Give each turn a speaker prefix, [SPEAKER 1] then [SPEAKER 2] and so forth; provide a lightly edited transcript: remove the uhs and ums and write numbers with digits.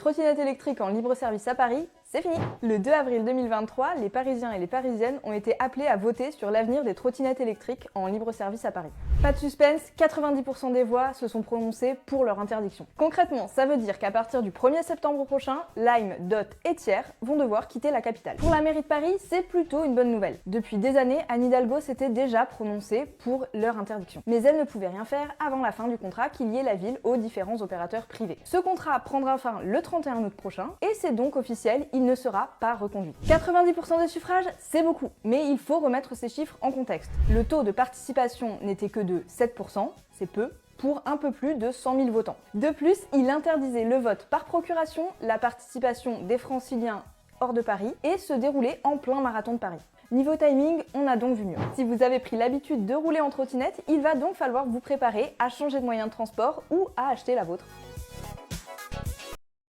[SPEAKER 1] trottinettes électriques en libre service à Paris, c'est fini! Le 2 avril 2023, les Parisiens et les Parisiennes ont été appelés à voter sur l'avenir des trottinettes électriques en libre service à Paris. Pas de suspense, 90% des voix se sont prononcées pour leur interdiction. Concrètement, ça veut dire qu'à partir du 1er septembre prochain, Lime, Dott et Thiers vont devoir quitter la capitale. Pour la mairie de Paris, c'est plutôt une bonne nouvelle. Depuis des années, Anne Hidalgo s'était déjà prononcée pour leur interdiction. Mais elle ne pouvait rien faire avant la fin du contrat qui liait la ville aux différents opérateurs privés. Ce contrat prendra fin le 31 août prochain et c'est donc officiel, il ne sera pas reconduit. 90% des suffrages, c'est beaucoup, mais il faut remettre ces chiffres en contexte. Le taux de participation n'était que de 7%, c'est peu, pour un peu plus de 100 000 votants. De plus, il interdisait le vote par procuration, la participation des franciliens hors de Paris et se déroulait en plein marathon de Paris. Niveau timing, on a donc vu mieux. Si vous avez pris l'habitude de rouler en trottinette, il va donc falloir vous préparer à changer de moyen de transport ou à acheter la vôtre.